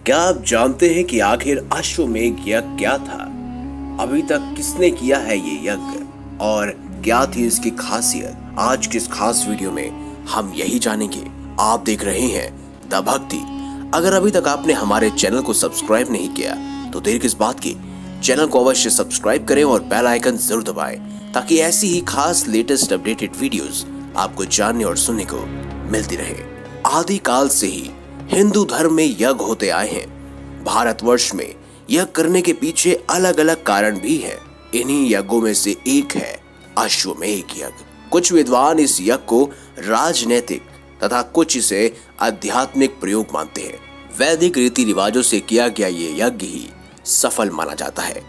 क्या आप जानते हैं कि आखिर अश्वमेध यज्ञ क्या था? अभी तक किसने किया है ये यज्ञ और क्या थी इसकी खासियत? आज के इस खास वीडियो में हम यही जानेंगे। आप देख रहे हैं द भक्ति। अगर अभी तक आपने हमारे चैनल को सब्सक्राइब नहीं किया तो देर किस बात की, चैनल को अवश्य सब्सक्राइब करें और बेल आइकन जरूर दबाएं ताकि ऐसी ही खास लेटेस्ट अपडेटेड वीडियोस आपको जानने और सुनने को मिलती रहे। आदिकाल से ही हिंदू धर्म में यज्ञ होते आए हैं। भारतवर्ष में यज्ञ करने के पीछे अलग अलग कारण भी हैं। इन्हीं यज्ञों में से एक है अश्वमेध यज्ञ। कुछ विद्वान इस यज्ञ को राजनैतिक तथा कुछ इसे आध्यात्मिक प्रयोग मानते हैं। वैदिक रीति रिवाजों से किया गया ये यज्ञ ही सफल माना जाता है।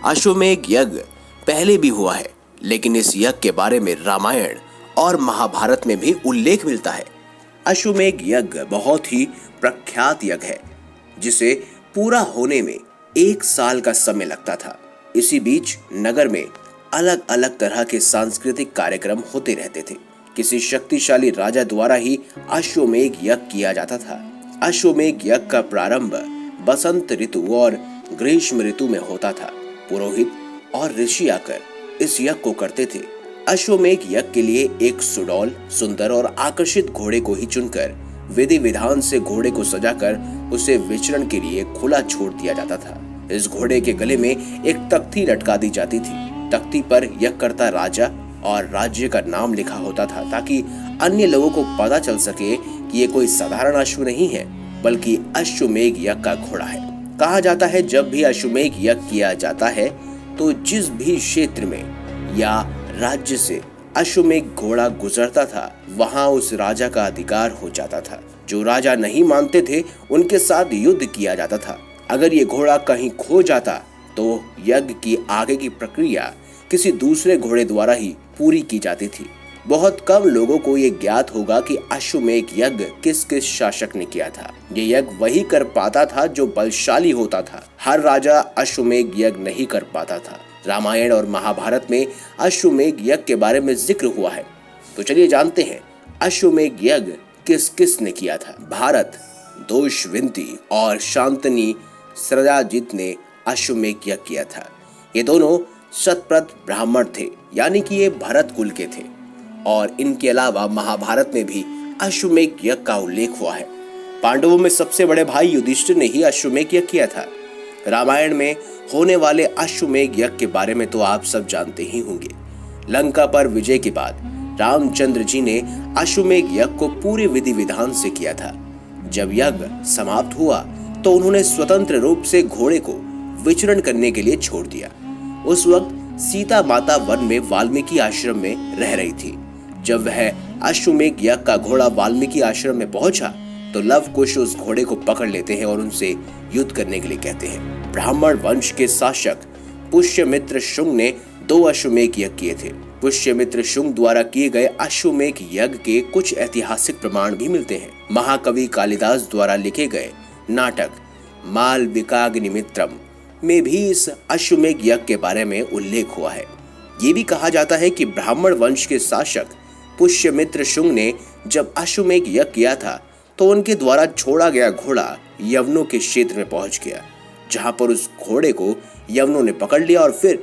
अश्वमेध यज्ञ पहले भी हुआ है, लेकिन इस यज्ञ के बारे में रामायण और महाभारत में भी उल्लेख मिलता है। अश्वमेध यज्ञ बहुत ही प्रख्यात यज्ञ है, जिसे पूरा होने में 1 साल का समय लगता था। इसी बीच नगर में अलग अलग तरह के सांस्कृतिक कार्यक्रम होते रहते थे। किसी शक्तिशाली राजा द्वारा ही अश्वमेध यज्ञ किया जाता था। अश्वमेध यज्ञ का प्रारंभ बसंत ऋतु और ग्रीष्म ऋतु में होता था। पुरोहित और ऋषि आकर इस यज्ञ को करते थे। अश्वमेध यज्ञ के लिए एक सुडौल, सुंदर और आकर्षित घोड़े को ही चुनकर विधि विधान से घोड़े को सजाकर उसे विचरण के लिए खुला छोड़ दिया जाता था। इस घोड़े के गले में एक तख्ती लटका दी जाती थी। तख्ती पर यज्ञकर्ता राजा और राज्य का नाम लिखा होता था ताकि अन्य लोगों को पता चल सके कि ये कोई साधारण अश्व नहीं है, बल्कि अश्वमेध यज्ञ का घोड़ा है। कहा जाता है जब भी अश्वमेध यज्ञ किया जाता है तो जिस भी क्षेत्र में या राज्य से अश्वमेध घोड़ा गुजरता था, वहां उस राजा का अधिकार हो जाता था। जो राजा नहीं मानते थे उनके साथ युद्ध किया जाता था। अगर ये घोड़ा कहीं खो जाता तो यज्ञ की आगे की प्रक्रिया किसी दूसरे घोड़े द्वारा ही पूरी की जाती थी। बहुत कम लोगों को ये ज्ञात होगा कि अश्वमेध यज्ञ किस किस शासक ने किया था। ये यज्ञ वही कर पाता था जो बलशाली होता था। हर राजा अश्वमेध यज्ञ नहीं कर पाता था। रामायण और महाभारत में अश्वमेध यज्ञ के बारे में जिक्र हुआ है। तो चलिए जानते हैं अश्वमेध यज्ञ किस किस ने किया था। भारत, दोषविंती और शांतनी सृजाजित ने अश्वमेध यज्ञ किया था। ये दोनों शतप्रथ ब्राह्मण थे, यानी कि ये भरत कुल के थे। और इनके अलावा महाभारत में भी अश्वमेध यज्ञ का उल्लेख हुआ है। पांडवों में सबसे बड़े भाई युधिष्ठिर ने ही अश्वमेध यज्ञ किया था। रामायण में होने वाले अश्वमेध यज्ञ के बारे में तो आप सब जानते ही होंगे। लंका पर विजय के बाद रामचंद्र जी ने अश्वमेध यज्ञ को पूरे विधि विधान से किया था। जब यज्ञ समाप्त हुआ तो उन्होंने स्वतंत्र रूप से घोड़े को विचरण करने के लिए छोड़ दिया। उस वक्त सीता माता वन में वाल्मीकि आश्रम में रह रही थी। जब वह अश्वमेध यज्ञ का घोड़ा वाल्मीकि आश्रम में पहुंचा तो लव कुश उस घोड़े को पकड़ लेते हैं और उनसे युद्ध करने के लिए कहते हैं। ब्राह्मण वंश के शासक पुष्यमित्र शुंग ने 2 अश्वमेध यज्ञ किए थे। पुष्यमित्र शुंग द्वारा किए गए अश्वमेध यज्ञ के कुछ ऐतिहासिक प्रमाण भी मिलते हैं। महाकवि कालिदास द्वारा लिखे गए नाटक मालविकाग्निमित्रम में भी इस अश्वमेध यज्ञ के बारे में उल्लेख हुआ है। ये भी कहा जाता है कि ब्राह्मण वंश के शासक पुष्यमित्र शुंग ने जब अश्वमेध यज्ञ किया था तो उनके द्वारा छोड़ा गया घोड़ा यवनों के क्षेत्र में पहुंच गया, जहां पर उस घोड़े को यवनों ने पकड़ लिया और फिर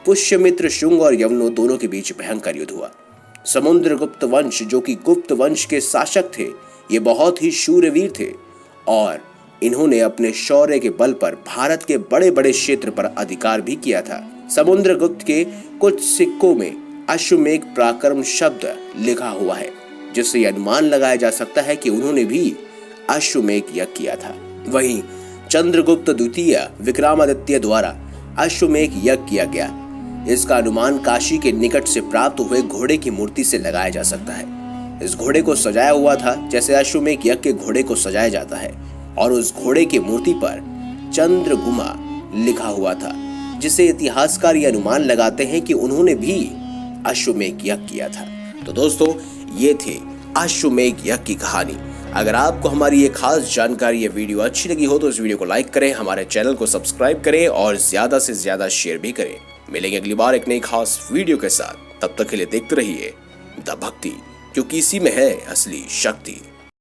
पुष्यमित्र शुंग और यवनों दोनों के बीच भयंकर युद्ध हुआ। समुद्रगुप्त वंश, जो कि गुप्त वंश के शासक थे, ये बहुत ही शूरवीर थे और इन्होंने अपने शौर्य के बल पर भारत के बड़े बड़े क्षेत्र पर अधिकार भी किया था। समुद्रगुप्त के कुछ सिक्कों में अश्वमेध पराक्रम शब्द लिखा हुआ है, जिससे अनुमान लगाया जा सकता है कि उन्होंने भी अश्वमेध यज्ञ किया था। वहीं चंद्रगुप्त द्वितीय विक्रमादित्य द्वारा अश्वमेध यज्ञ किया गया। इसका अनुमान काशी के निकट से प्राप्त हुए घोड़े की मूर्ति से लगाया जा सकता है। इस घोड़े को सजाया हुआ था जैसे अश्वमेध यज्ञ के घोड़े को सजाया जाता है और उस घोड़े की मूर्ति पर चंद्रगुमा लिखा हुआ था, जिसे इतिहासकार ये अनुमान लगाते हैं कि उन्होंने भी अश्वमेध यज्ञ किया था। तो दोस्तों, ये थे अश्वमेध यज्ञ की कहानी। अगर आपको हमारी ये खास जानकारी, ये वीडियो अच्छी लगी हो तो इस वीडियो को लाइक करें, हमारे चैनल को सब्सक्राइब करें और ज्यादा से ज्यादा शेयर भी करें। मिलेंगे अगली बार एक नई खास वीडियो के साथ। तब तक के लिए देखते रहिए द भक्ति, क्योंकि इसी में है असली शक्ति।